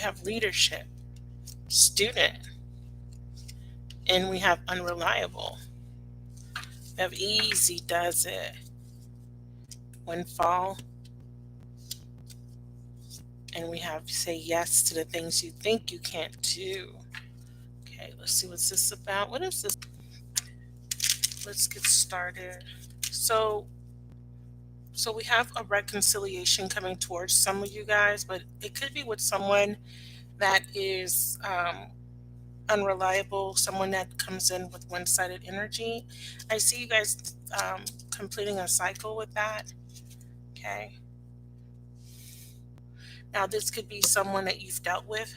have leadership, student, and we have unreliable. We have easy does it, windfall, and we have say yes to the things you think you can't do. Okay, let's see what's this about. What is this? Let's get started. So, so we have a reconciliation coming towards some of you guys, but it could be with someone that is unreliable, someone that comes in with one-sided energy. I see you guys completing a cycle with that. Okay. Now this could be someone that you've dealt with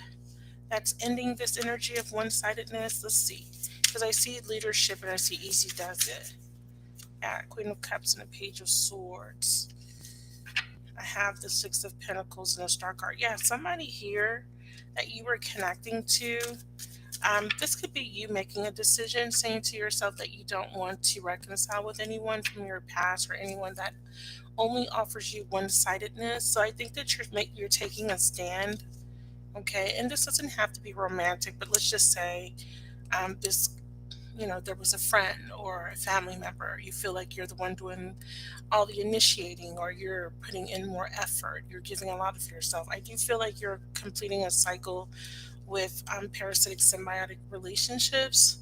that's ending this energy of one-sidedness. Let's see, because I see leadership and I see easy does it. Yeah, Queen of Cups and a Page of Swords. I have the Six of Pentacles and a Star card. Yeah, somebody here that you were connecting to. This could be you making a decision, saying to yourself that you don't want to reconcile with anyone from your past or anyone that only offers you one-sidedness. So I think that you're taking a stand. Okay, and this doesn't have to be romantic, but let's just say this, there was a friend or a family member. You feel like you're the one doing all the initiating, or you're putting in more effort. You're giving a lot of yourself. I do feel like you're completing a cycle with parasitic symbiotic relationships.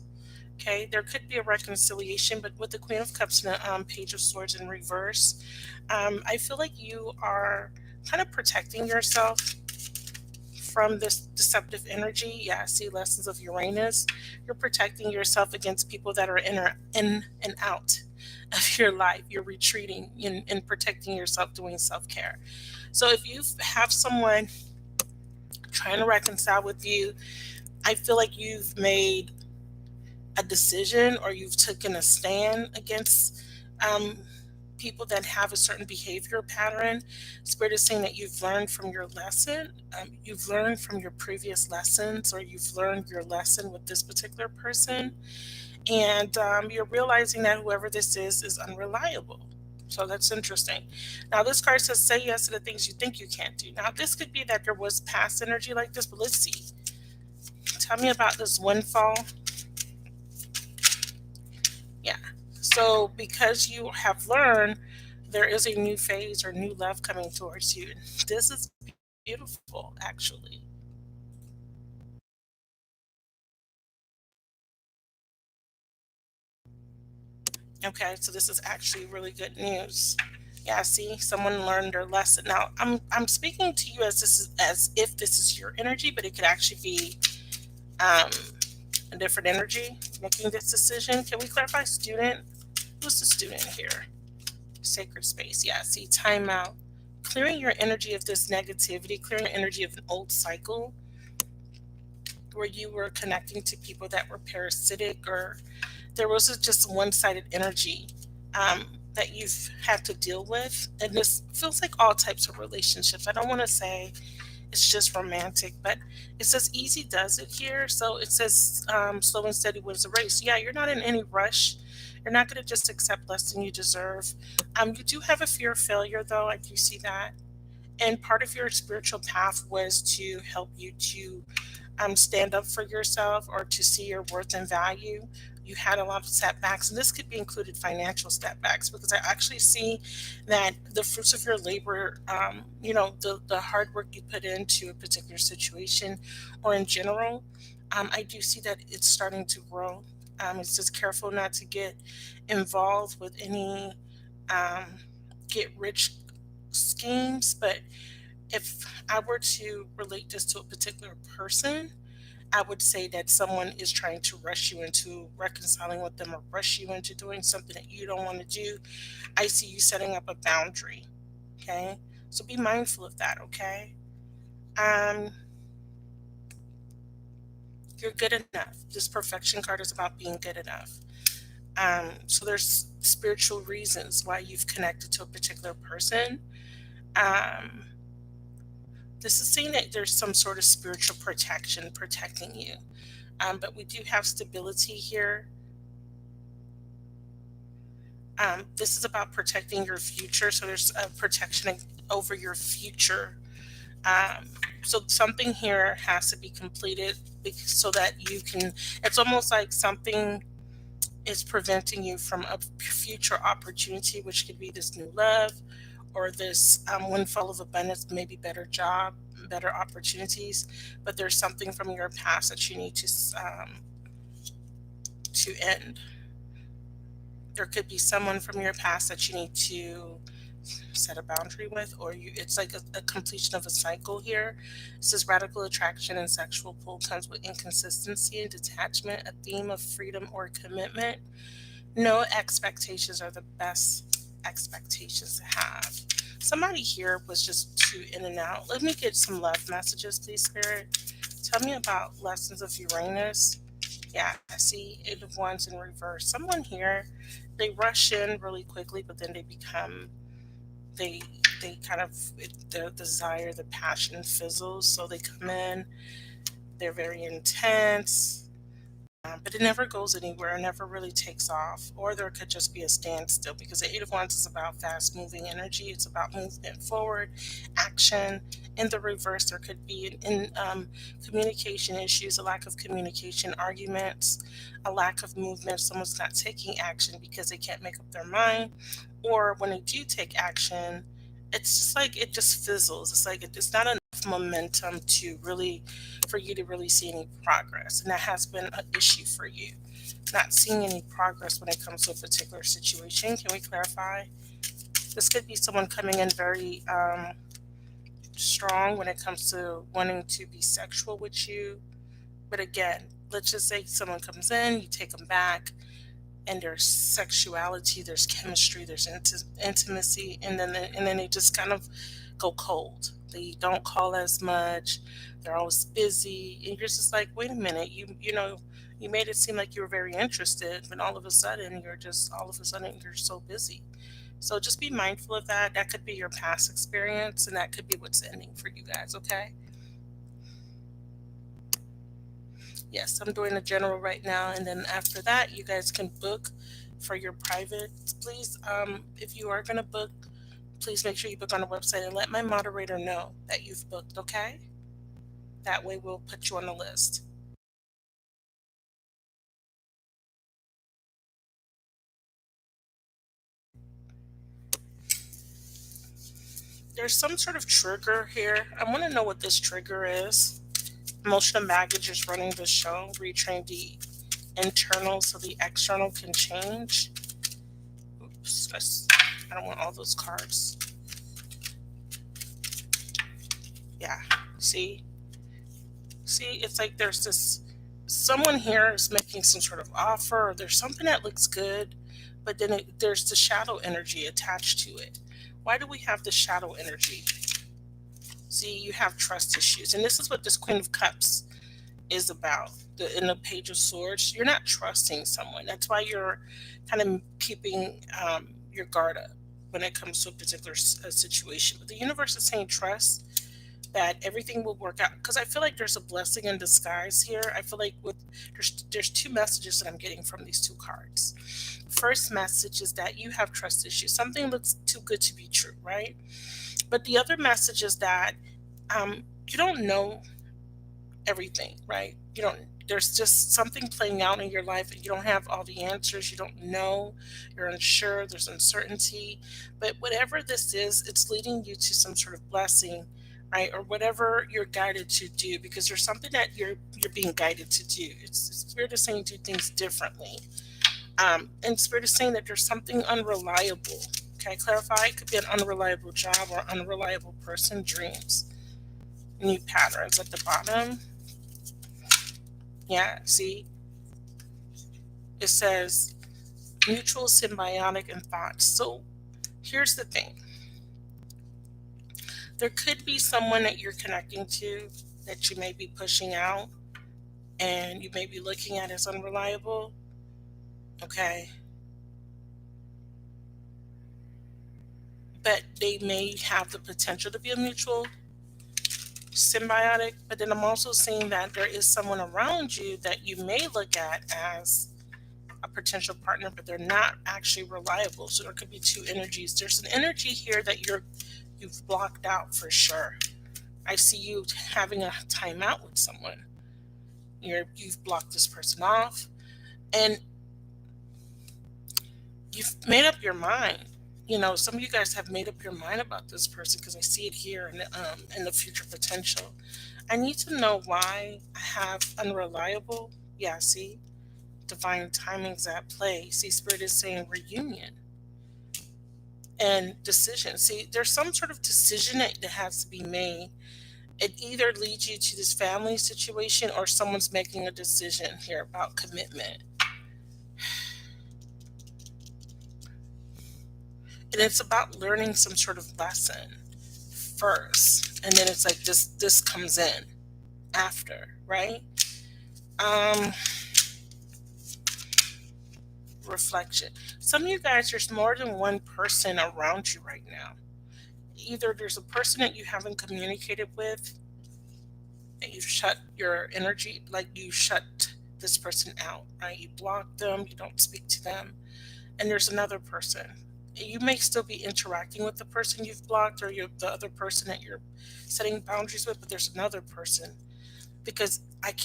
Okay, there could be a reconciliation, but with the Queen of Cups and the Page of Swords in reverse, I feel like you are kind of protecting yourself from this deceptive energy. Yeah, I see lessons of Uranus. You're protecting yourself against people that are in and out of your life. You're retreating and protecting yourself, doing self-care. So if you have someone trying to reconcile with you, I feel like you've made a decision or you've taken a stand against people that have a certain behavior pattern. Spirit is saying that you've learned from your lesson, you've learned from your previous lessons, or you've learned your lesson with this particular person, and you're realizing that whoever this is unreliable. So that's interesting. Now, this card says, say yes to the things you think you can't do. Now, this could be that there was past energy like this, but let's see. Tell me about this windfall. Yeah. So because you have learned, there is a new phase or new love coming towards you. This is beautiful, actually. Okay, so this is actually really good news. Yeah, see, someone learned their lesson. Now, I'm speaking to you as this is as if this is your energy, but it could actually be um, a different energy making this decision. Can we clarify student? Who's the student here? Sacred space. Yeah, see, timeout. Clearing your energy of this negativity, clearing your energy of an old cycle where you were connecting to people that were parasitic, or there was just one-sided energy that you've had to deal with. And this feels like all types of relationships. I don't want to say it's just romantic, but it says easy does it here. So it says slow and steady wins the race. Yeah, you're not in any rush. You're not going to just accept less than you deserve. You do have a fear of failure, though. I do see that. And part of your spiritual path was to help you to stand up for yourself or to see your worth and value. You had a lot of setbacks, and this could be included financial setbacks, because I actually see that the fruits of your labor, the hard work you put into a particular situation or in general, I do see that it's starting to grow. It's just careful not to get involved with any um, get rich schemes. But if I were to relate this to a particular person, I would say that someone is trying to rush you into reconciling with them or rush you into doing something that you don't want to do. I see you setting up a boundary. Okay. So be mindful of that. Okay. Um, you're good enough. This perfection card is about being good enough. So there's spiritual reasons why you've connected to a particular person. Um, this is saying that there's some sort of spiritual protection protecting you. But we do have stability here. This is about protecting your future. So there's a protection over your future Um, so something here has to be completed so that you can, it's almost like something is preventing you from a future opportunity, which could be this new love or this windfall of abundance, maybe better job, better opportunities. But there's something from your past that you need to end. There could be someone from your past that you need to set a boundary with, or it's like a completion of a cycle here. It says radical attraction and sexual pull comes with inconsistency and detachment, a theme of freedom or commitment. No expectations are the best expectations to have. Somebody here was just too in and out. Let me get some love messages, please, Spirit. Tell me about lessons of Uranus. Yeah, I see Eight of Wands in reverse. Someone here, they rush in really quickly, but then they they kind of the desire, the passion fizzles. So they come in, they're very intense, but it never goes anywhere, it never really takes off. Or there could just be a standstill because the Eight of Wands is about fast moving energy. It's about movement forward, action. In the reverse, there could be communication issues, a lack of communication, arguments, a lack of movement. Someone's not taking action because they can't make up their mind. Or when they do take action, it's just like it just fizzles. It's like it's not enough momentum to really for you to really see any progress, and that has been an issue for you, not seeing any progress when it comes to a particular situation. Can we clarify? This could be someone coming in very strong when it comes to wanting to be sexual with you, but again, let's just say someone comes in, you take them back, and there's sexuality, there's chemistry, there's intimacy, and then they just kind of go cold. They don't call as much. They're always busy, and you're just like, wait a minute, you made it seem like you were very interested, but all of a sudden you're so busy. So just be mindful of that. That could be your past experience, and that could be what's ending for you guys. Okay. Yes, I'm doing a general right now, and then after that, you guys can book for your private. Please, if you are going to book, please make sure you book on the website and let my moderator know that you've booked, okay? That way we'll put you on the list. There's some sort of trigger here. I want to know what this trigger is. Emotional baggage is running the show. Retrain the internal so the external can change. Oops, I don't want all those cards. Yeah, see? See, it's like there's this someone here is making some sort of offer, or there's something that looks good, but then there's the shadow energy attached to it. Why do we have the shadow energy? See, you have trust issues, and this is what this Queen of Cups is about. In the Page of Swords, you're not trusting someone. That's why you're kind of keeping your guard up when it comes to a particular situation. But the universe is saying trust, that everything will work out, because I feel like there's a blessing in disguise here. I feel like there's two messages that I'm getting from these two cards. First message is that you have trust issues. Something looks too good to be true, right? But the other message is that you don't know everything, right? You don't. There's just something playing out in your life, and you don't have all the answers. You don't know. You're unsure. There's uncertainty. But whatever this is, it's leading you to some sort of blessing, right? Or whatever you're guided to do, because there's something that you're being guided to do. It's Spirit is saying do things differently, and Spirit is saying that there's something unreliable. Can I clarify? It could be an unreliable job or unreliable person, dreams, new patterns at the bottom. Yeah, see, it says mutual, symbiotic, and thoughts. So here's the thing. There could be someone that you're connecting to that you may be pushing out and you may be looking at as unreliable. Okay. But they may have the potential to be a mutual symbiotic. But then I'm also seeing that there is someone around you that you may look at as a potential partner, but they're not actually reliable. So there could be two energies. There's an energy here that you've blocked out for sure. I see you having a timeout with someone. You've blocked this person off, and you've made up your mind. Some of you guys have made up your mind about this person because I see it here in the future potential. I need to know why I have unreliable. Yeah, see, divine timing's at play. See, Spirit is saying reunion and decision. See, there's some sort of decision that has to be made. It either leads you to this family situation or someone's making a decision here about commitment. And it's about learning some sort of lesson first. And then it's like this comes in after, right? Reflection. Some of you guys, there's more than one person around you right now. Either there's a person that you haven't communicated with, and you've shut your energy, like you shut this person out, right? You block them, you don't speak to them. And there's another person. You may still be interacting with the person you've blocked or the other person that you're setting boundaries with, but there's another person. Because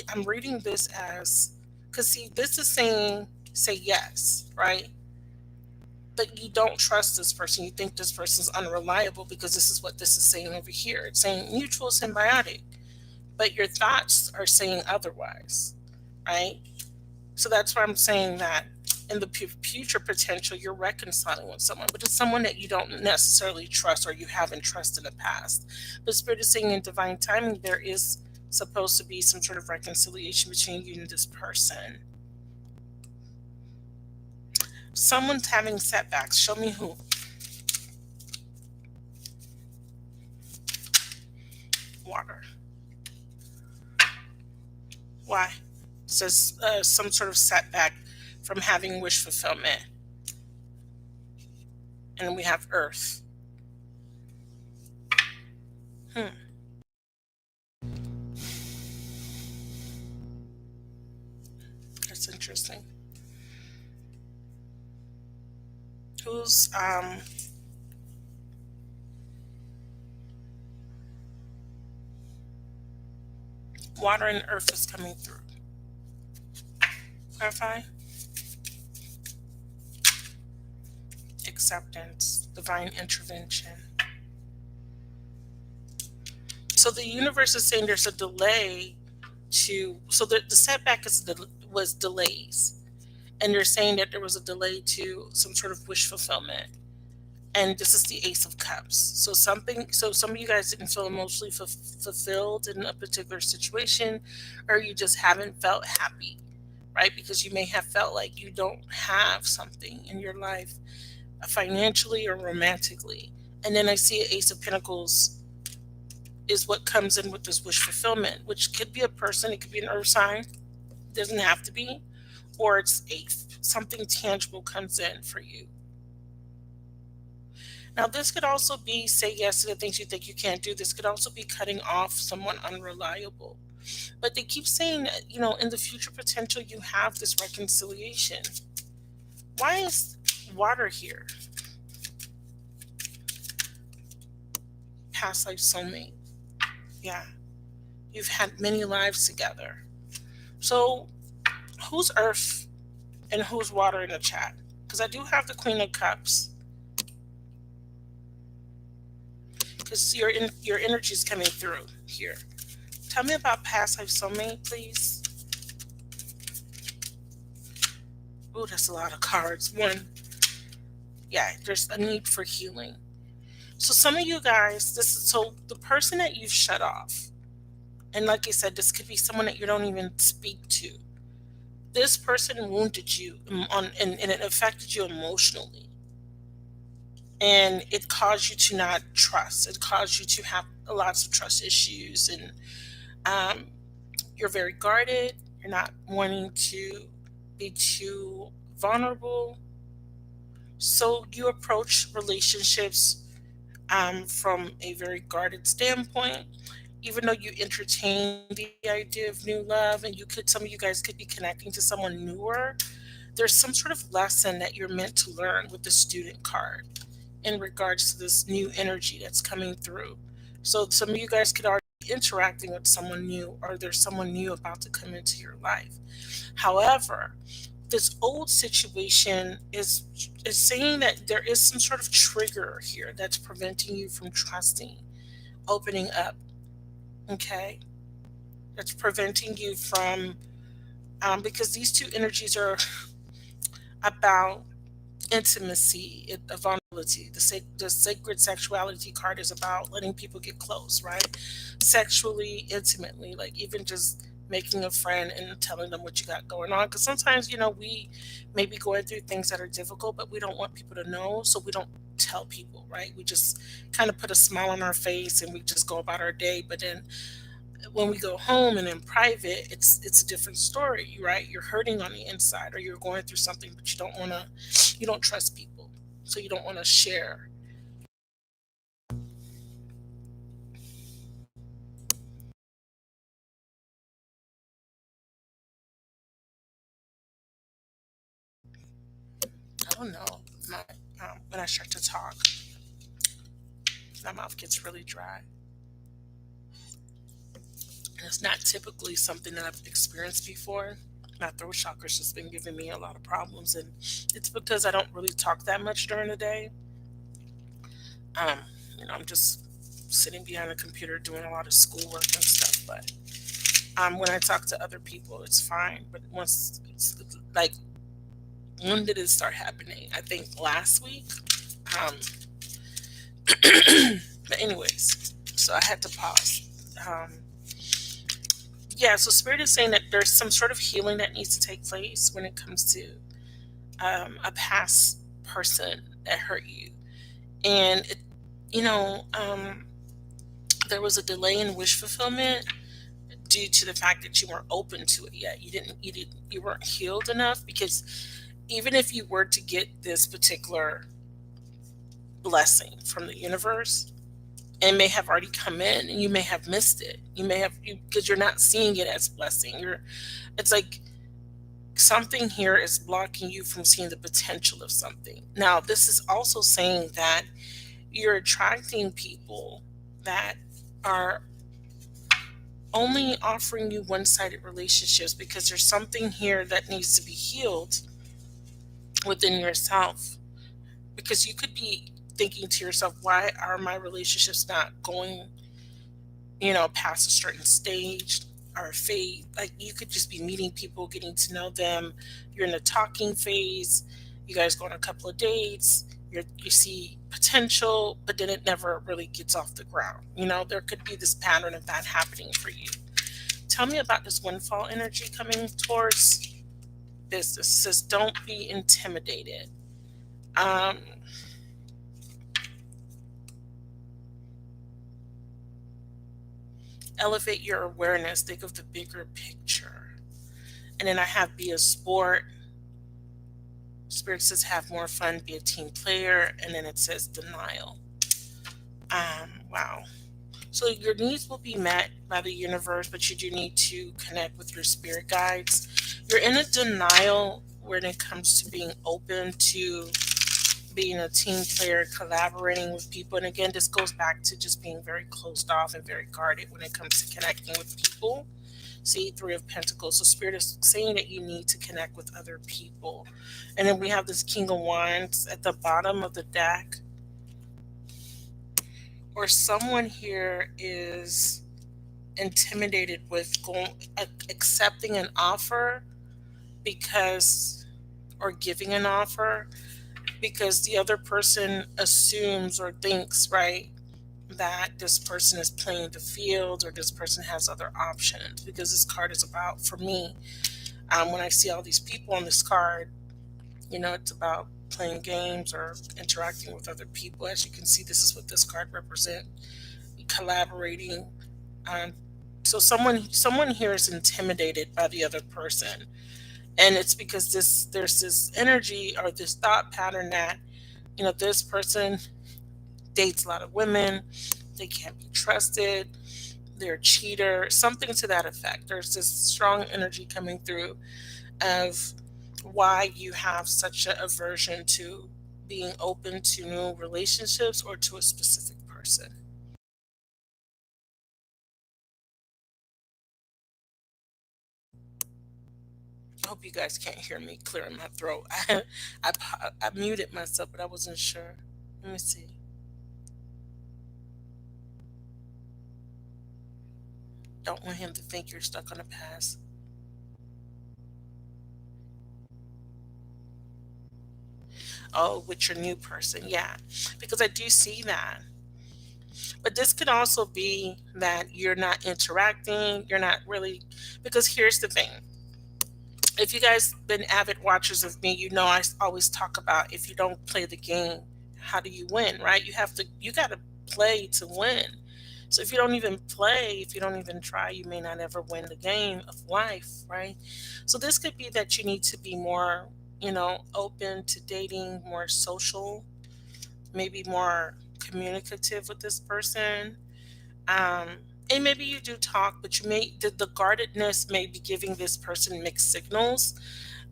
I'm reading this as, because see, this is saying, say yes, right? But you don't trust this person. You think this person's unreliable because this is what this is saying over here. It's saying mutual symbiotic, but your thoughts are saying otherwise, right? So that's why I'm saying that in the future potential, you're reconciling with someone, but it's someone that you don't necessarily trust or you haven't trusted in the past. But Spirit is saying in divine timing, there is supposed to be some sort of reconciliation between you and this person. Someone's having setbacks. Show me who. Water. Why? It says some sort of setback from having wish fulfillment. And then we have Earth. That's interesting. Who's water and earth is coming through? Clarify. Acceptance, divine intervention. So the universe is saying there's a delay so the setback was delays. And they're saying that there was a delay to some sort of wish fulfillment. And this is the Ace of Cups. So some of you guys didn't feel emotionally fulfilled in a particular situation, or you just haven't felt happy, right? Because you may have felt like you don't have something in your life financially or romantically. And then I see an Ace of Pentacles is what comes in with this wish fulfillment, which could be a person, it could be an earth sign, it doesn't have to be, or it's something tangible comes in for you. Now, this could also be say yes to the things you think you can't do. This could also be cutting off someone unreliable. But they keep saying, in the future potential, you have this reconciliation. Why is water here? Past life soulmate. Yeah. You've had many lives together. So who's earth and who's water in the chat? Because I do have the Queen of Cups. Because your energy is coming through here. Tell me about past life soulmate, please. Oh, that's a lot of cards. One. Yeah, there's a need for healing. So some of you guys, so the person that you've shut off, and like I said, this could be someone that you don't even speak to. This person wounded you and it affected you emotionally. And it caused you to not trust. It caused you to have lots of trust issues. And you're very guarded. You're not wanting to be too vulnerable. So you approach relationships from a very guarded standpoint. Even though you entertain the idea of new love, and some of you guys could be connecting to someone newer, there's some sort of lesson that you're meant to learn with the Student card in regards to this new energy that's coming through. So some of you guys could interacting with someone new, or there's someone new about to come into your life. However, this old situation is saying that there is some sort of trigger here that's preventing you from trusting, opening up. Okay, that's preventing you from because these two energies are about intimacy, vulnerability. The sacred sexuality card is about letting people get close, right? Sexually, intimately, like even just making a friend and telling them what you got going on. Because sometimes, we may be going through things that are difficult, but we don't want people to know, so we don't tell people, right? We just kind of put a smile on our face and we just go about our day. But then when we go home and in private, it's a different story, right? You're hurting on the inside, or you're going through something, but you don't trust people, so you don't want to share. I don't know. My when I start to talk, my mouth gets really dry, and it's not typically something that I've experienced before. My throat chakra's just been giving me a lot of problems, and it's because I don't really talk that much during the day. Um, I'm just sitting behind a computer doing a lot of schoolwork and stuff. But when I talk to other people, it's fine. But once it's like, when did it start happening? I think last week. Um, but anyways, so I had to pause. Um, yeah, so Spirit is saying that there's some sort of healing that needs to take place when it comes to a past person that hurt you, and you know, um, there was a delay in wish fulfillment due to the fact that you weren't open to it yet. You weren't healed enough, because even if you were to get this particular blessing from the universe, it may have already come in and you may have missed it. You may have, because you're not seeing it as blessing. It's like something here is blocking you from seeing the potential of something. Now, this is also saying that you're attracting people that are only offering you one-sided relationships, because there's something here that needs to be healed within yourself. Because you could be thinking to yourself, why are my relationships not going, past a certain stage or phase? Like, you could just be meeting people, getting to know them. You're in the talking phase. You guys go on a couple of dates. You see potential, but then it never really gets off the ground. There could be this pattern of that happening for you. Tell me about this windfall energy coming towards business. It says, don't be intimidated. Um, Elevate your awareness. Think of the bigger picture. And then I have be a sport. Spirit says have more fun, be a team player. And then it says denial. Wow. So your needs will be met by the universe, but you do need to connect with your spirit guides. You're in a denial when it comes to being open to being a team player, collaborating with people. And again, this goes back to just being very closed off and very guarded when it comes to connecting with people. See, Three of Pentacles. So Spirit is saying that you need to connect with other people. And then we have this King of Wands at the bottom of the deck. Or someone here is intimidated with accepting an offer, because, or giving an offer, because the other person assumes or thinks, right, that this person is playing the field, or this person has other options. Because this card is about, for me, when I see all these people on this card, it's about playing games or interacting with other people. As you can see, this is what this card represents: collaborating. Um, so someone here is intimidated by the other person, and it's because there's this energy or this thought pattern that this person dates a lot of women, they can't be trusted, they're a cheater, something to that effect. There's this strong energy coming through of why you have such an aversion to being open to new relationships or to a specific person. hope you guys can't hear me clearing my throat. I muted myself, but I wasn't sure. Let me see. Don't want him to think you're stuck on the past. Oh, with your new person. Yeah, because I do see that. But this could also be that you're not interacting, you're not really, because here's the thing. If you guys been avid watchers of me, you know always talk about if you don't play the game, how do you win, right? You got to play to win. So if you don't even play, if you don't even try, you may not ever win the game of life, right? So this could be that you need to be more, open to dating, more social, maybe more communicative with this person. Um, and maybe you do talk, but the guardedness may be giving this person mixed signals.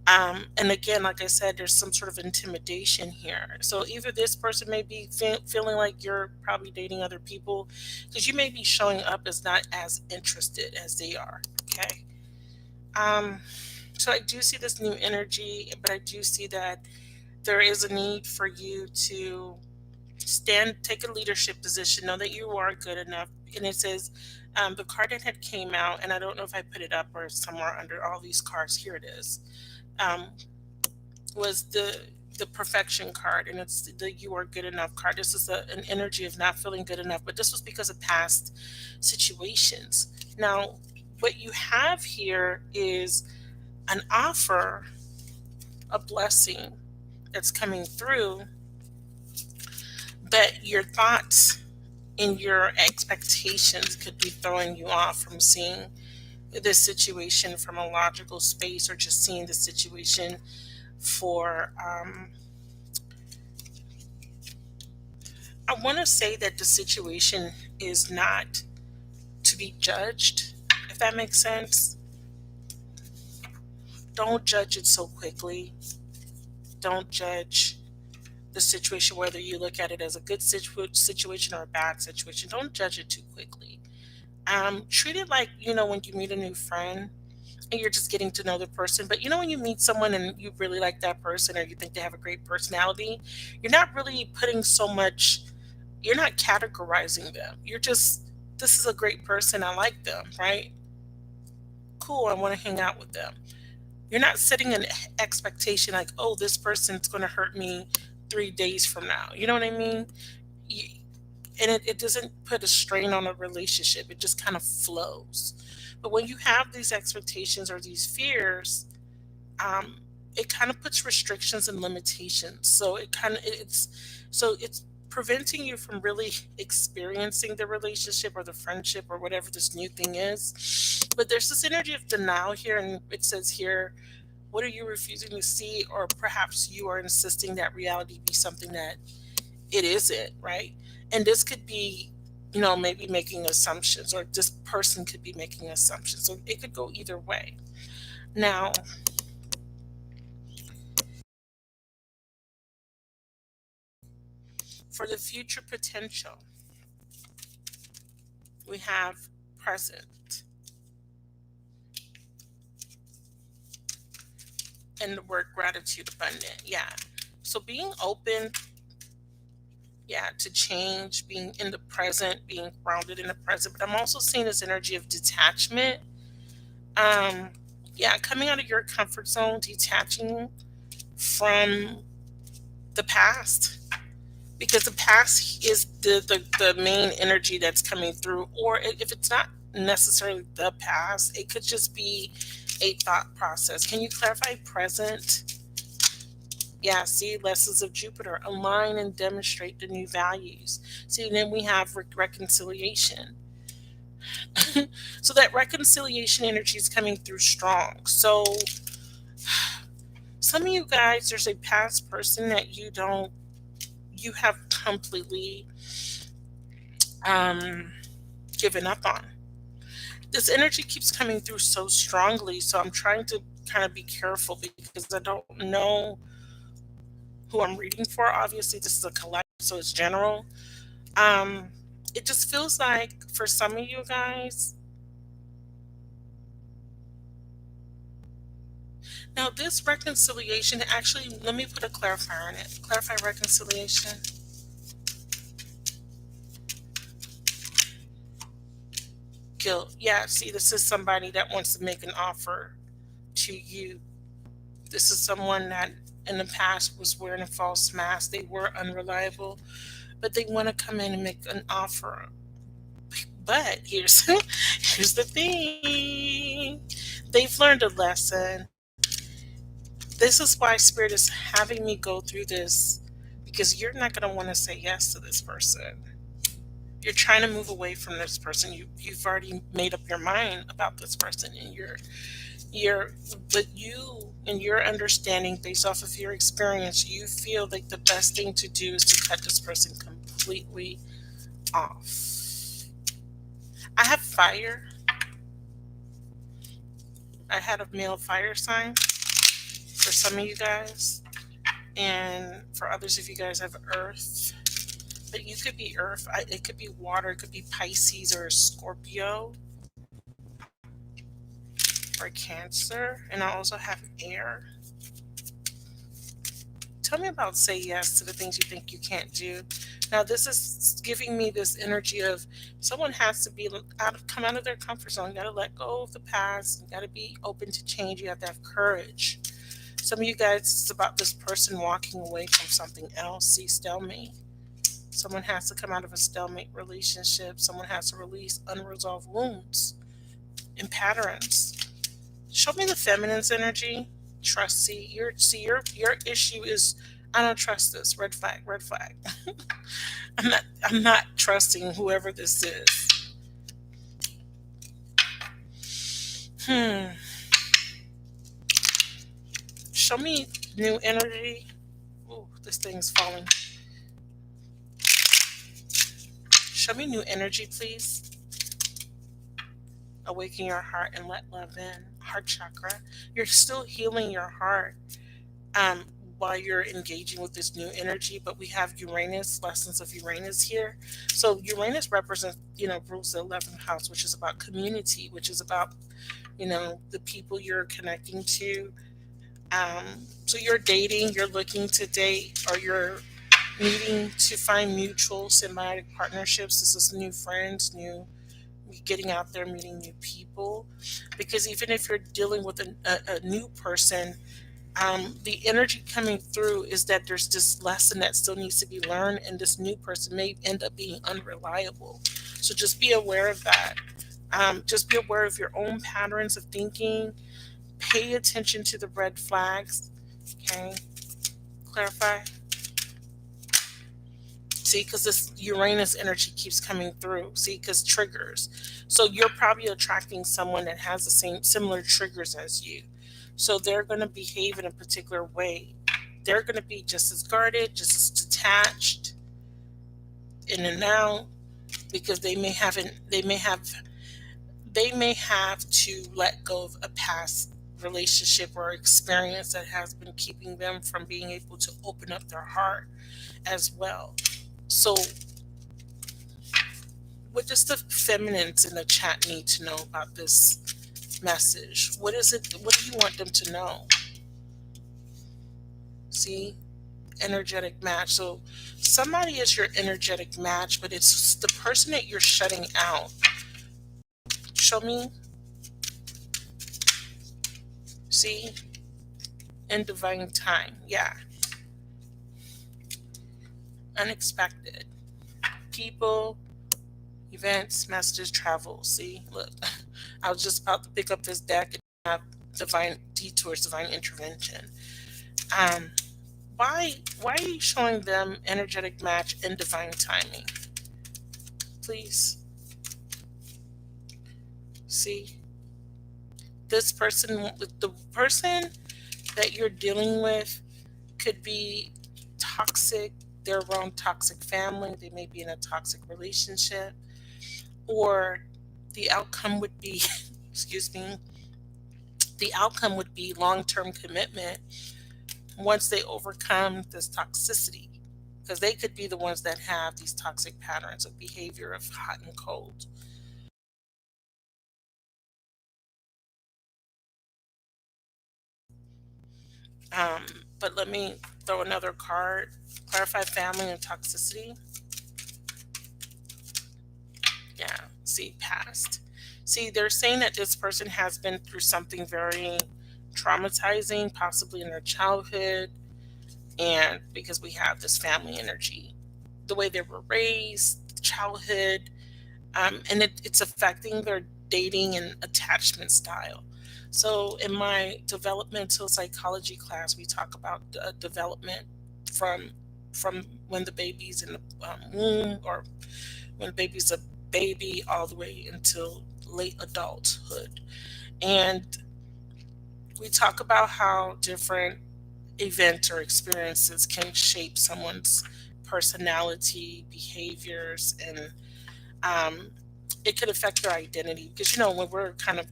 And again, like I said, there's some sort of intimidation here. So either this person may be feeling like you're probably dating other people because you may be showing up as not as interested as they are. Okay. Um, so I do see this new energy, but I do see that there is a need for you to take a leadership position, know that you are good enough. And it says, the card that had came out, and I don't know if I put it up or somewhere under all these cards. Here it is. Um, was the perfection card, and it's the you are good enough card. This is an energy of not feeling good enough, but this was because of past situations. Now, what you have here is an offer, a blessing that's coming through, but your thoughts and your expectations could be throwing you off from seeing this situation from a logical space, or just seeing the situation for I want to say that the situation is not to be judged, if that makes sense. Don't judge it so quickly. Don't judge the situation, whether you look at it as a good situation or a bad situation. Don't judge it too quickly. Treat it like, when you meet a new friend and you're just getting to know the person. But when you meet someone and you really like that person, or you think they have a great personality, you're not really putting so much, you're not categorizing them. You're just, this is a great person. I like them, right? Cool. I want to hang out with them. You're not setting an expectation like, oh, this person's going to hurt me 3 days from now. You know what I mean? You, and it doesn't put a strain on a relationship. It just kind of flows. But when you have these expectations or these fears, um, it kind of puts restrictions and limitations. So it's preventing you from really experiencing the relationship or the friendship or whatever this new thing is. But there's this energy of denial here, and it says here, what are you refusing to see? Or perhaps you are insisting that reality be something that it isn't, right? And this could be, maybe making assumptions, or this person could be making assumptions. So it could go either way. Now, for the future potential, we have present and the word gratitude, abundant. Yeah. So being open, yeah, to change, being in the present, being grounded in the present. But I'm also seeing this energy of detachment. Um, yeah, coming out of your comfort zone, detaching from the past, because the past is the main energy that's coming through. Or if it's not necessarily the past, it could just be a thought process. Can you clarify present? Yeah, see, lessons of Jupiter align and demonstrate the new values. See, then we have reconciliation. So that reconciliation energy is coming through strong. So some of you guys, there's a past person that you have completely um, given up on. This energy keeps coming through so strongly, so I'm trying to kind of be careful because I don't know who I'm reading for. Obviously, this is a collective, so it's general. Um, it just feels like for some of you guys, Now, this reconciliation, actually, let me put a clarifier on it. Clarify reconciliation. Guilt. Yeah, see, this is somebody that wants to make an offer to you. This is someone that in the past was wearing a false mask. They were unreliable, but they want to come in and make an offer. But here's here's the thing. They've learned a lesson. This is why Spirit is having me go through this, because you're not going to want to say yes to this person. You're trying to move away from this person. You've already made up your mind about this person, and you're but you and your understanding based off of your experience, you feel like the best thing to do is to cut this person completely off. I have fire. I had a male fire sign for some of you guys, and for others of you guys have earth. But you could be earth. It could be water. It could be Pisces or Scorpio or Cancer. And I also have air. Tell me about say yes to the things you think you can't do. Now, this is giving me this energy of someone has to be come out of their comfort zone. You got to let go of the past. You got to be open to change. You have to have courage. Some of you guys, it's about this person walking away from something else. See, stalemate. Someone has to come out of a stalemate relationship. Someone has to release unresolved wounds and patterns. Show me the feminine's energy. Trust. Your issue is I don't trust this. Red flag. Red flag. I'm not trusting whoever this is. Show me new energy. Ooh, this thing's falling. Show me new energy, please. Awaken your heart and let love in. Heart chakra. You're still healing your heart um, while you're engaging with this new energy, but we have Uranus, lessons of Uranus here. So Uranus represents, rules the 11th house, which is about community, which is about, the people you're connecting to. So you're dating, you're looking to date, or you're needing to find mutual symbiotic partnerships. This is new friends, new getting out there, meeting new people. Because even if you're dealing with a new person, the energy coming through is that there's this lesson that still needs to be learned, and this new person may end up being unreliable. So just be aware of that. Just be aware of your own patterns of thinking. Pay attention to the red flags. Okay, clarify. See, because this Uranus energy keeps coming through. See, because triggers. So you're probably attracting someone that has the same similar triggers as you. So they're going to behave in a particular way. They're going to be just as guarded, just as detached, in and out, because they may have to let go of a past relationship or experience that has been keeping them from being able to open up their heart as well. So what does the feminines in the chat need to know about this message? What is it? What do you want them to know? See, energetic match. So somebody is your energetic match, but it's the person that you're shutting out. Show me. See, in divine time. Yeah. Unexpected people, events, messages, travel. See, look, I was just about to pick up this deck and have divine detours, divine intervention. Why are you showing them energetic match and divine timing? Please. See, this person, the person that you're dealing with could be toxic. They're around toxic family. They may be in a toxic relationship, or the outcome would be, excuse me, the outcome would be long-term commitment once they overcome this toxicity, because they could be the ones that have these toxic patterns of behavior of hot and cold. Um, but let me throw another card. Clarify family and toxicity. Yeah, see, past. See, they're saying that this person has been through something very traumatizing, possibly in their childhood, and because we have this family energy, the way they were raised, childhood, and it's affecting their dating and attachment style. So, in my developmental psychology class, we talk about development from from when the baby's in the womb, or when the baby's a baby, all the way until late adulthood. And we talk about how different events or experiences can shape someone's personality, behaviors, and um, it could affect their identity. Because when we're kind of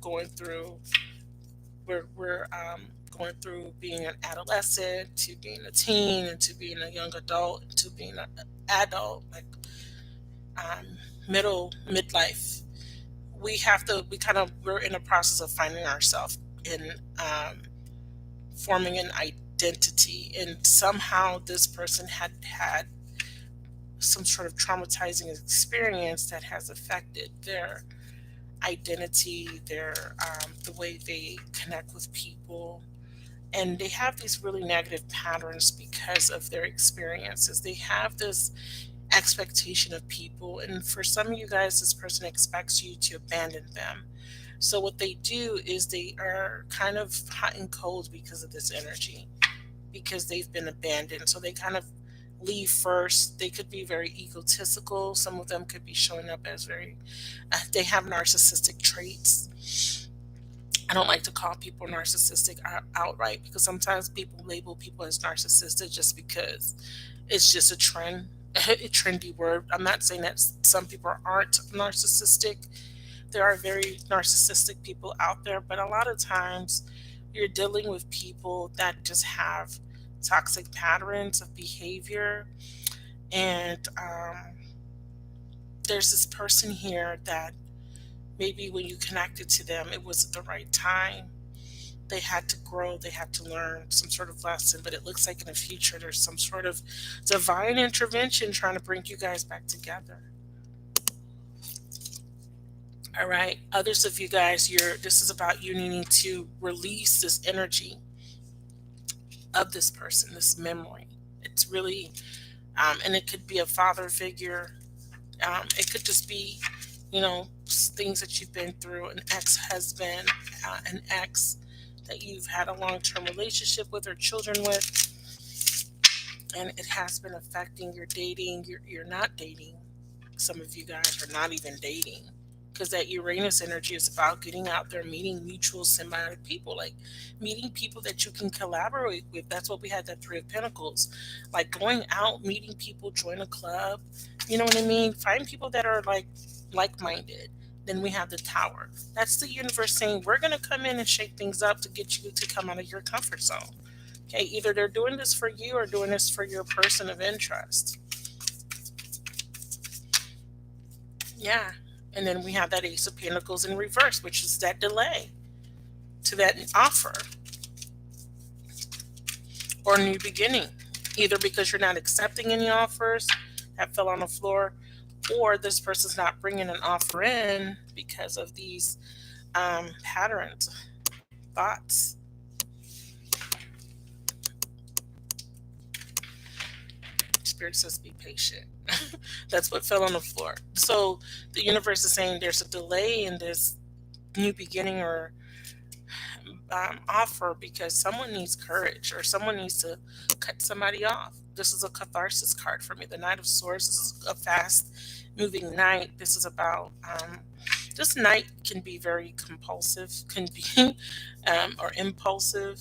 we're going through being an adolescent to being a teen and to being a young adult to being an adult, like um, midlife. We're in a process of finding ourselves in forming an identity, and somehow this person had some sort of traumatizing experience that has affected their identity, their the way they connect with people, and they have these really negative patterns because of their experiences. They have this expectation of people, and for some of you guys, this person expects you to abandon them. So what they do is they are kind of hot and cold because of this energy, because they've been abandoned. So they kind of leave first. They could be very egotistical. Some of them could be showing up as they have narcissistic traits. I don't like to call people narcissistic outright, because sometimes people label people as narcissistic just because it's just a trend, a trendy word. I'm not saying that some people aren't narcissistic. There are very narcissistic people out there, but a lot of times you're dealing with people that just have toxic patterns of behavior. And there's this person here that maybe when you connected to them, it was at the right time. They had to grow, they had to learn some sort of lesson, but it looks like in the future there's some sort of divine intervention trying to bring you guys back together. All right. Others of you guys, this is about you needing to release this energy of this person, this memory. It's really, and it could be a father figure. It could just be, things that you've been through, an ex-husband, an ex that you've had a long-term relationship with or children with, and it has been affecting your dating. You're not dating. Some of you guys are not even dating, because that Uranus energy is about getting out there, meeting mutual symbiotic people, like meeting people that you can collaborate with. That's what we had, that Three of Pentacles, like going out, meeting people, join a club. You know what I mean? Find people that are like-minded. Then we have the Tower. That's the universe saying we're going to come in and shake things up to get you to come out of your comfort zone. Okay, either they're doing this for you or doing this for your person of interest. Yeah. And then we have that Ace of Pentacles in reverse, which is that delay to that offer or new beginning, either because you're not accepting any offers that fell on the floor, or this person's not bringing an offer in because of these patterns, thoughts. Spirit says be patient. That's what fell on the floor. So the universe is saying there's a delay in this new beginning or offer, because someone needs courage or someone needs to cut somebody off. This is a catharsis card for me. The Knight of Swords. This is a fast moving knight. This is about this knight can be very compulsive, can be or impulsive.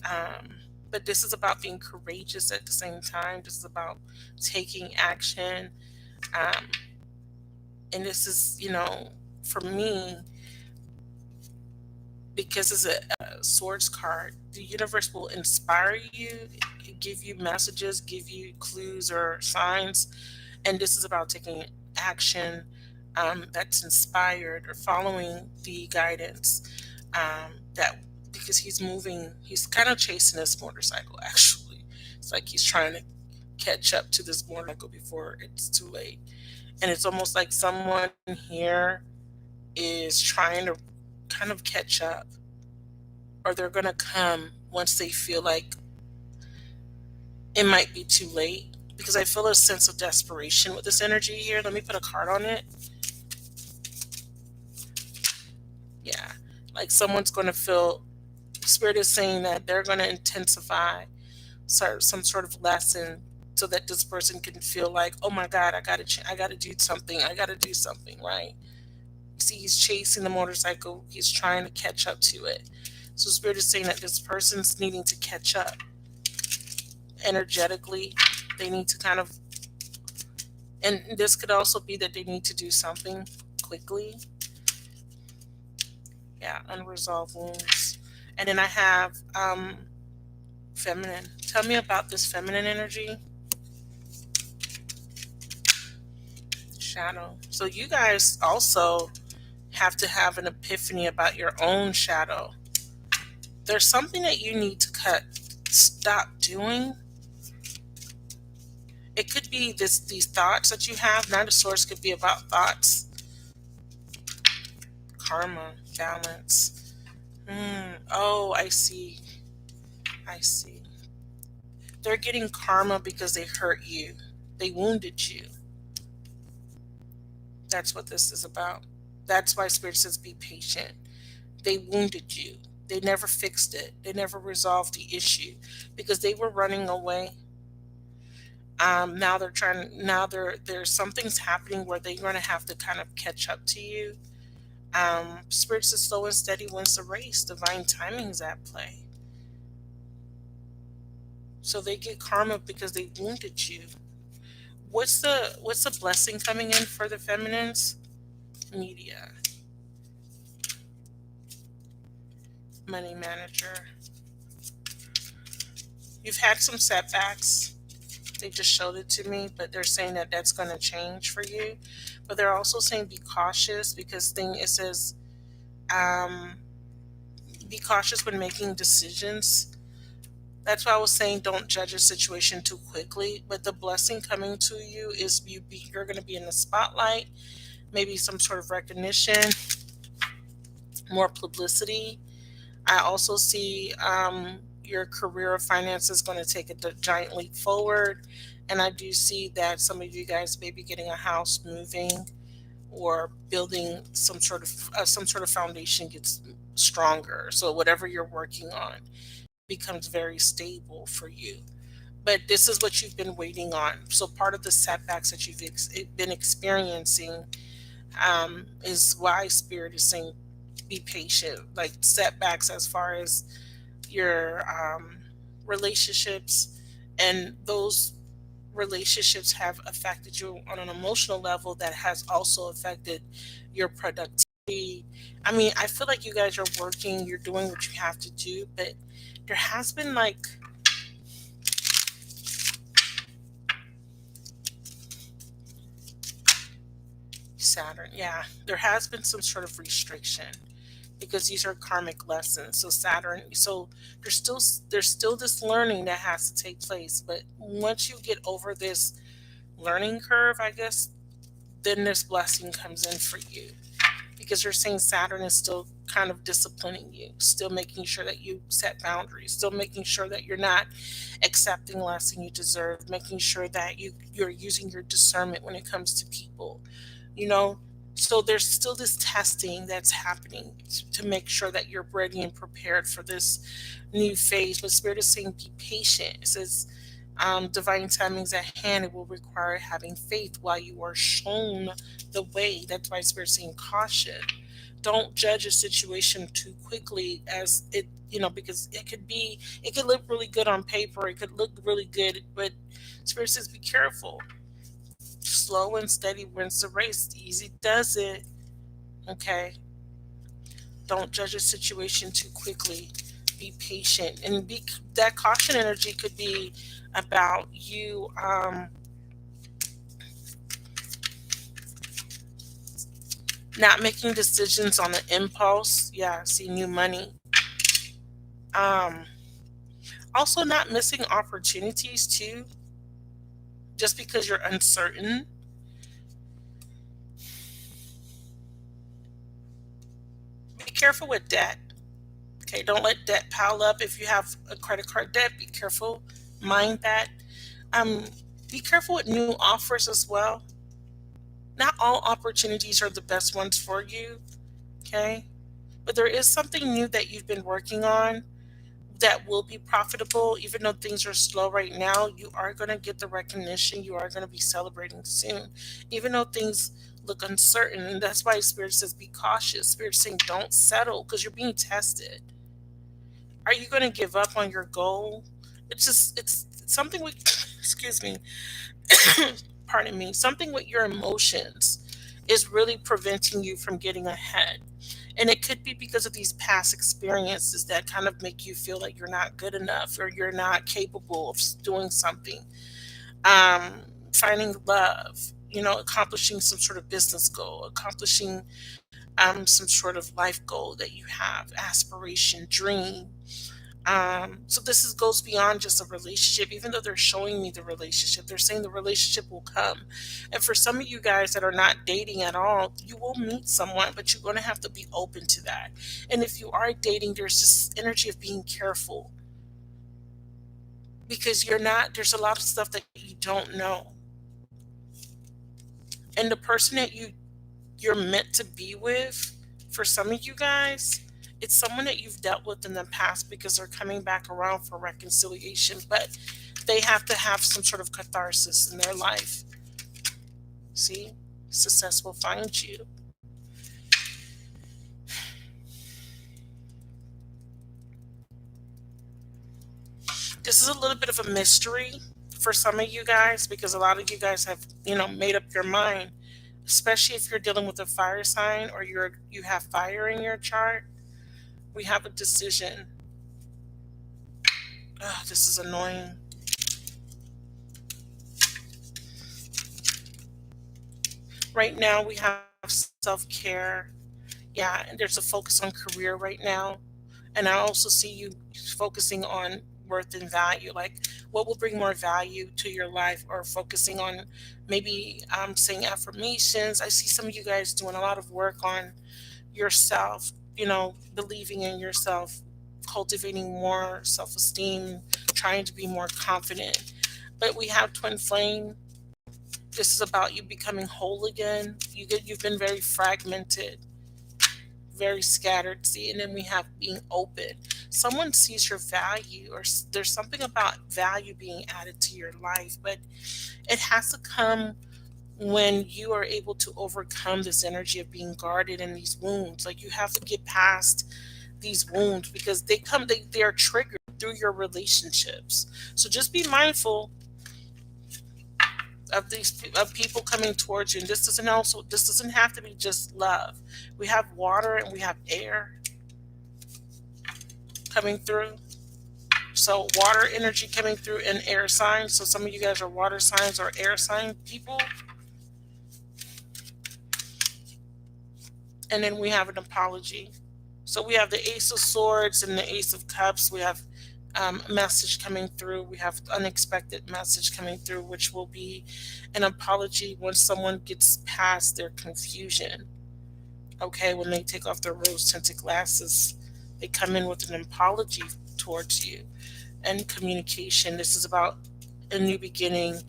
Um, but this is about being courageous at the same time. This is about taking action. Um, and this is, for me, because it's a swords card, the universe will inspire you, give you messages, give you clues or signs. And this is about taking action that's inspired or following the guidance that because he's moving. He's kind of chasing this motorcycle, actually. It's like he's trying to catch up to this motorcycle before it's too late. And it's almost like someone here is trying to kind of catch up, or they're going to come once they feel like it might be too late. Because I feel a sense of desperation with this energy here. Let me put a card on it. Yeah. Like someone's going to feel, Spirit is saying that they're going to intensify some sort of lesson so that this person can feel like, oh my God, I gotta do something. I gotta do something, right? See, he's chasing the motorcycle. He's trying to catch up to it. So Spirit is saying that this person's needing to catch up energetically. They need to kind of, and this could also be that they need to do something quickly. Yeah, unresolved wounds. And then I have feminine. Tell me about this feminine energy. Shadow. So you guys also have to have an epiphany about your own shadow. There's something that you need to stop doing. It could be these thoughts that you have. Now the source could be about thoughts. Karma, balance. Oh, I see. I see. They're getting karma because they hurt you. They wounded you. That's what this is about. That's why Spirit says be patient. They wounded you. They never fixed it. They never resolved the issue because they were running away. Now they're trying. Now there's something's happening where they're going to have to kind of catch up to you. Spirit says slow and steady wins the race. Divine timing is at play. So they get karma because they wounded you. What's the blessing coming in for the feminines? Media. Money manager. You've had some setbacks. They just showed it to me, but they're saying that that's going to change for you. But they're also saying be cautious because it says be cautious when making decisions. That's why I was saying don't judge a situation too quickly. But the blessing coming to you is you're going to be in the spotlight, maybe some sort of recognition, more publicity. I also see your career or finance is going to take a giant leap forward. And I do see that some of you guys may be getting a house, moving, or building some sort of foundation gets stronger. So whatever you're working on becomes very stable for you. But this is what you've been waiting on. So part of the setbacks that you've been experiencing is why Spirit is saying be patient. Like setbacks as far as your relationships, and those relationships have affected you on an emotional level that has also affected your productivity. I mean, I feel like you guys are working, you're doing what you have to do, but there has been like Saturn, yeah, there has been some sort of restriction because these are karmic lessons. So Saturn, so there's still this learning that has to take place. But once you get over this learning curve, I guess, then this blessing comes in for you. Because you're saying Saturn is still kind of disciplining you, still making sure that you set boundaries, still making sure that you're not accepting less than you deserve, making sure that you're using your discernment when it comes to people, you know. So there's still this testing that's happening to make sure that you're ready and prepared for this new phase. But Spirit is saying be patient. It says divine timing's at hand. It will require having faith while you are shown the way. That's why Spirit's saying caution. Don't judge a situation too quickly, as it, because it could look really good on paper. It could look really good, but Spirit says be careful. Slow and steady wins the race. Easy does it. Okay. Don't judge a situation too quickly. Be patient, and that caution energy could be about you not making decisions on an impulse. Yeah, see new money. Um, Also, not missing opportunities too, just because you're uncertain. Be careful with debt. Okay, don't let debt pile up. If you have a credit card debt, be careful. Mind that. Um, be careful with new offers as well. Not all opportunities are the best ones for you. Okay, but there is something new that you've been working on that will be profitable. Even though things are slow right now, you are going to get the recognition. You are going to be celebrating soon, even though things look uncertain. And that's why Spirit says be cautious. Spirit saying don't settle because you're being tested. Are you going to give up on your goal? It's something with excuse me, pardon me, something with your emotions is really preventing you from getting ahead. And it could be because of these past experiences that kind of make you feel like you're not good enough or you're not capable of doing something. Um, Finding love, accomplishing some sort of business goal, accomplishing some sort of life goal that you have, aspiration, dream. So this goes beyond just a relationship. Even though they're showing me the relationship, they're saying the relationship will come. And for some of you guys that are not dating at all, you will meet someone, but you're going to have to be open to that. And if you are dating, there's this energy of being careful because you're not. There's a lot of stuff that you don't know, and the person that you're meant to be with, for some of you guys, it's someone that you've dealt with in the past because they're coming back around for reconciliation, but they have to have some sort of catharsis in their life. See? Success will find you. This is a little bit of a mystery for some of you guys because a lot of you guys have, made up your mind, especially if you're dealing with a fire sign or you have fire in your chart. We have a decision. Ugh, this is annoying. Right now, we have self care. Yeah, and there's a focus on career right now. And I also see you focusing on worth and value, like what will bring more value to your life, or focusing on maybe saying affirmations. I see some of you guys doing a lot of work on yourself, believing in yourself, cultivating more self esteem, trying to be more confident. But we have twin flame. This is about you becoming whole again. You've been very fragmented, very scattered. See, and then we have being open. Someone sees your value, or there's something about value being added to your life, but it has to come when you are able to overcome this energy of being guarded in these wounds. Like you have to get past these wounds because they are triggered through your relationships. So just be mindful of of people coming towards you. And this doesn't have to be just love. We have water and we have air coming through. So water energy coming through and air signs. So some of you guys are water signs or air sign people. And then we have an apology. So we have the Ace of Swords and the Ace of Cups. We have a message coming through. We have unexpected message coming through, which will be an apology when someone gets past their confusion. Okay, when they take off their rose-tinted glasses, they come in with an apology towards you. And communication. This is about a new beginning,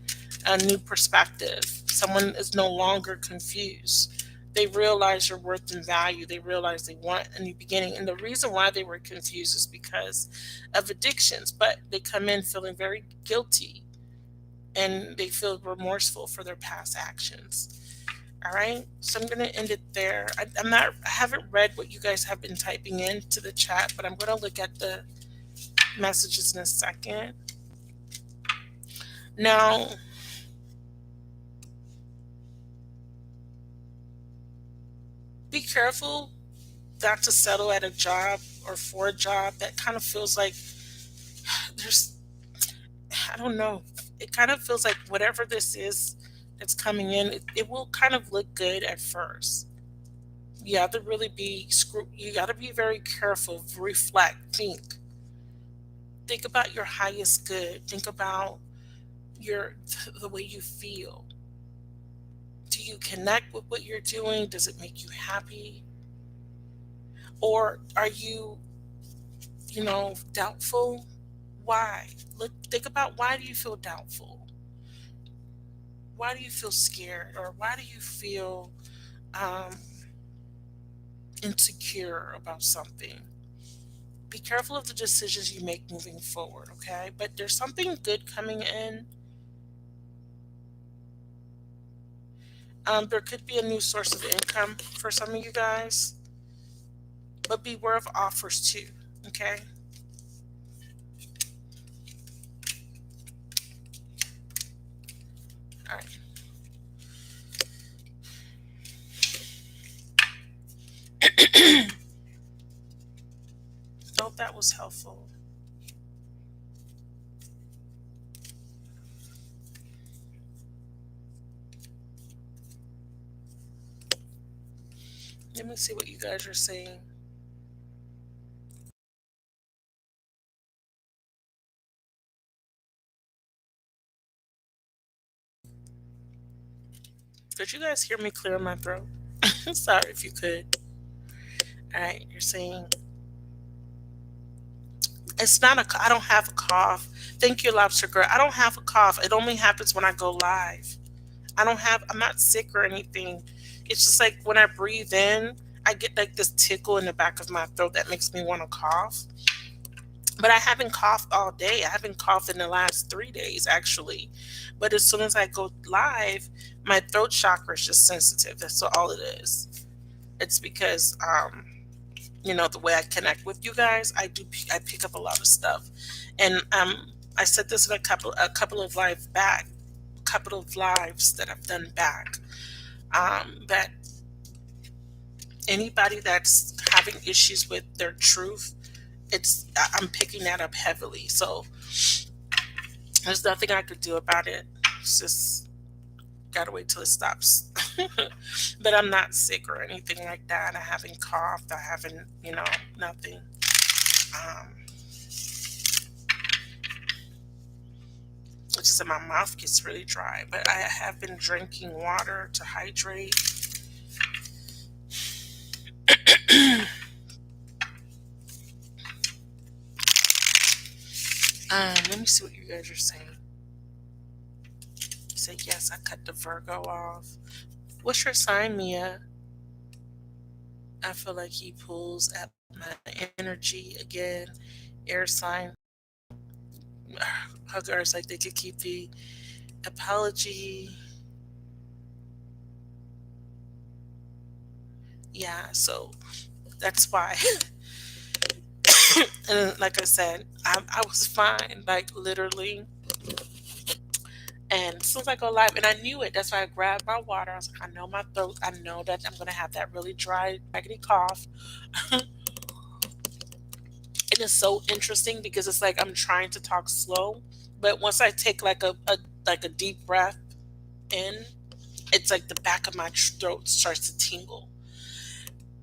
a new perspective. Someone is no longer confused. They realize your worth and value. They realize they want a new beginning. And the reason why they were confused is because of addictions, but they come in feeling very guilty and they feel remorseful for their past actions. All right. So I'm going to end it there. I haven't read what you guys have been typing into the chat, but I'm going to look at the messages in a second. Now, be careful not to settle at a job or for a job that kind of feels like there's, I don't know, it kind of feels like whatever this is that's coming in, it will kind of look good at first. You have to really you got to be very careful, reflect, think. Think about your highest good. Think about your the way you feel. Do you connect with what you're doing? Does it make you happy? Or are you, doubtful? Why? Look, think about, why do you feel doubtful? Why do you feel scared? Or why do you feel um, insecure about something? Be careful of the decisions you make moving forward, okay? But there's something good coming in. There could be a new source of income for some of you guys, but beware of offers too, okay? All right. Hope that was helpful. Let me see what you guys are saying. Could you guys hear me clear my throat? Sorry if you could. All right, you're saying it's not a. I don't have a cough. Thank you, Lobster Girl. I don't have a cough. It only happens when I go live. I don't have. I'm not sick or anything. It's just like when I breathe in, I get like this tickle in the back of my throat that makes me want to cough. But I haven't coughed all day. I haven't coughed in the last 3 days actually. But as soon as I go live, my throat chakra is just sensitive. That's all it is. It's because the way I connect with you guys, I pick up a lot of stuff. And I said this in a couple of lives that I've done back. That anybody that's having issues with their truth, I'm picking that up heavily. So there's nothing I could do about it. It's just gotta wait till it stops. But I'm not sick or anything like that. I haven't coughed. I haven't, nothing. Um, it's just that my mouth gets really dry. But I have been drinking water to hydrate. Let me see what you guys are saying. You say, yes, I cut the Virgo off. What's your sign, Mia? I feel like he pulls at my energy again. Air sign. Huggers, like they could keep the apology. Yeah, so that's why. And like I said, I was fine, like literally. And as soon as I go live, and I knew it, that's why I grabbed my water. I was like, I know my throat. I know that I'm gonna have that really dry, raggedy cough. And it's so interesting because it's like I'm trying to talk slow, but once I take like a deep breath in, it's like the back of my throat starts to tingle.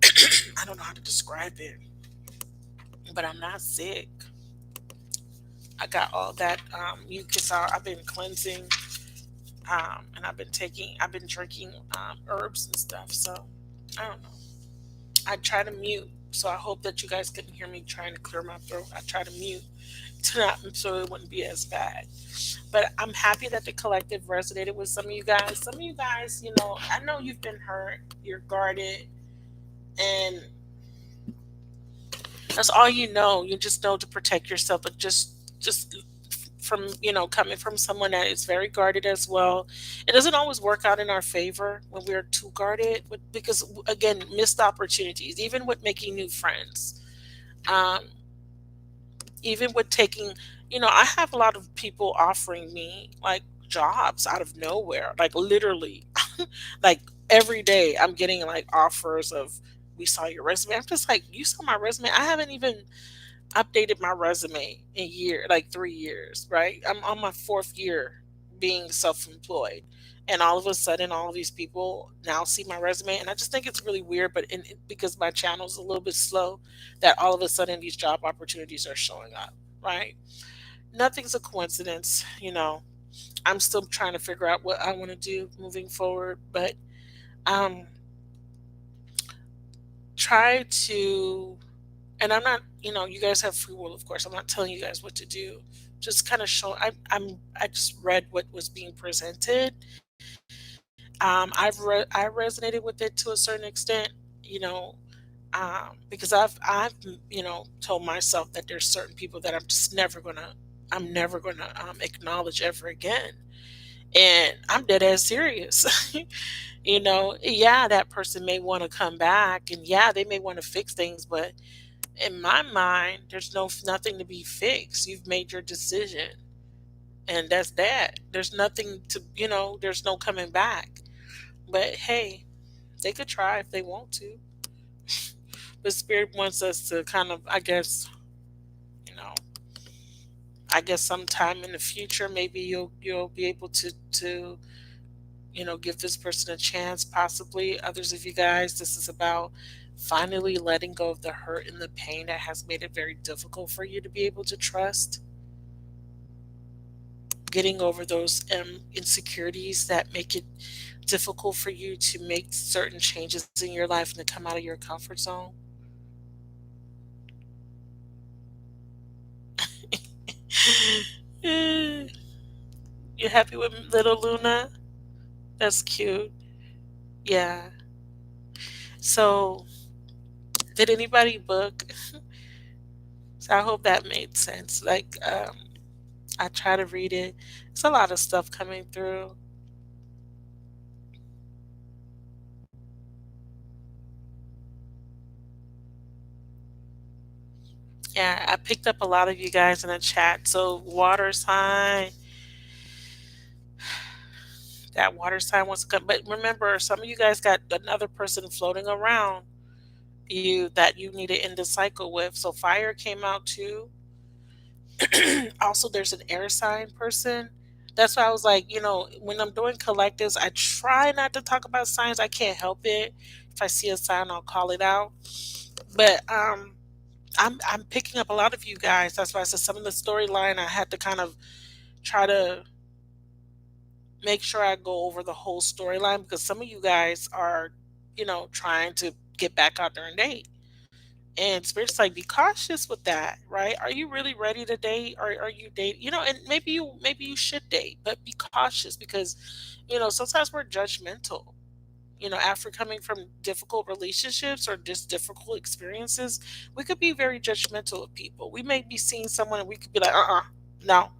I don't know how to describe it, but I'm not sick. I got all that mucus out. I've been cleansing, and I've been drinking herbs and stuff. So I don't know. I try to mute, so I hope that you guys couldn't hear me trying to clear my throat. I try to mute to not so it wouldn't be as bad. But I'm happy that the collective resonated with some of you guys. Some of you guys, I know you've been hurt. You're guarded, and that's all you know. You just know to protect yourself, but just from coming from someone that is very guarded as well. It doesn't always work out in our favor when we're too guarded, because again, missed opportunities, even with making new friends, um, even with taking, I have a lot of people offering me like jobs out of nowhere, like literally, like every day I'm getting like offers of, we saw your resume. I'm just like, you saw my resume? I haven't even updated my resume in like 3 years, right? I'm on my fourth year being self-employed. And all of a sudden, all of these people now see my resume. And I just think it's really weird, but because my channel is a little bit slow, that all of a sudden these job opportunities are showing up. right? Nothing's a coincidence, I'm still trying to figure out what I want to do moving forward, but um try to, and I'm not, you guys have free will, of course. I'm not telling you guys what to do. Just kind of show. I just read what was being presented. I resonated with it to a certain extent, you know, because I've told myself that there's certain people that I'm never gonna acknowledge ever again, and I'm dead ass serious. Yeah, that person may want to come back, and yeah, they may want to fix things, but in my mind, there's nothing to be fixed. You've made your decision, and that's that. There's nothing to, there's no coming back. But hey, they could try if they want to. But spirit wants us to kind of, you know, I guess sometime in the future, maybe you'll be able to give this person a chance. Possibly others of you guys, this is about finally letting go of the hurt and the pain that has made it very difficult for you to be able to trust, getting over those insecurities that make it difficult for you to make certain changes in your life and to come out of your comfort zone. You happy with little Luna? That's cute. Yeah. So, did anybody book? So I hope that made sense. Like, I try to read it. It's a lot of stuff coming through. Yeah, I picked up a lot of you guys in the chat. So water sign, that water sign wants to come. But remember, some of you guys got another person floating around you that you need to end the cycle with. So fire came out too. Also, there's an air sign person. That's why I was like, when I'm doing collectives, I try not to talk about signs. I can't help it. If I see a sign, I'll call it out. But I'm picking up a lot of you guys. That's why I said some of the storyline I had to kind of try to make sure I go over the whole storyline, because some of you guys are, trying to get back out there and date. And spirit's like, be cautious with that, right? Are you really ready to date? Or are you dating? And maybe you should date, but be cautious because, sometimes we're judgmental. After coming from difficult relationships or just difficult experiences, we could be very judgmental of people. We may be seeing someone and we could be like, no,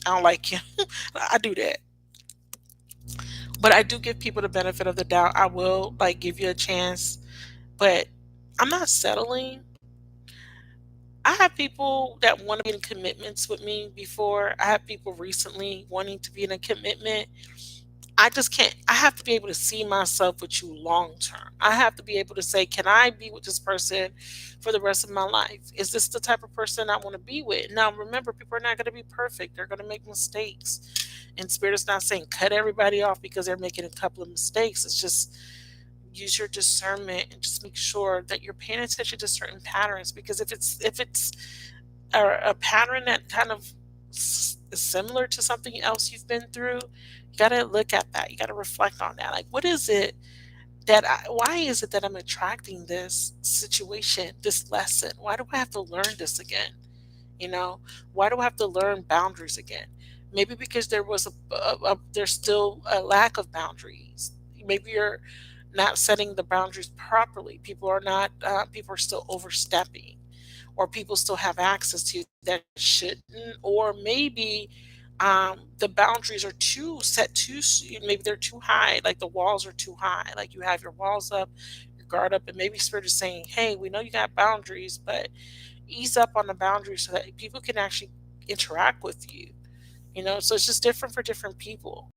I don't like you. I do that. But I do give people the benefit of the doubt. I will like give you a chance, but I'm not settling. I have people that want to be in commitments with me before. I have people recently wanting to be in a commitment. I just can't. I have to be able to see myself with you long term. I have to be able to say, can I be with this person for the rest of my life? Is this the type of person I want to be with? Now, remember, people are not going to be perfect. They're going to make mistakes. And Spirit is not saying cut everybody off because they're making a couple of mistakes. It's just use your discernment and just make sure that you're paying attention to certain patterns, because if it's a pattern that kind of is similar to something else you've been through, you got to look at that. You got to reflect on that. Like, what is it why is it that I'm attracting this situation, this lesson? Why do I have to learn this again? You know, why do I have to learn boundaries again? Maybe because there was there's still a lack of boundaries. Maybe you're not setting the boundaries properly. People are still overstepping, or people still have access to you that shouldn't, or maybe the boundaries are too set too. Maybe they're too high, like the walls are too high. Like you have your walls up, your guard up, and maybe spirit is saying, "Hey, we know you got boundaries, but ease up on the boundaries so that people can actually interact with you." So it's just different for different people.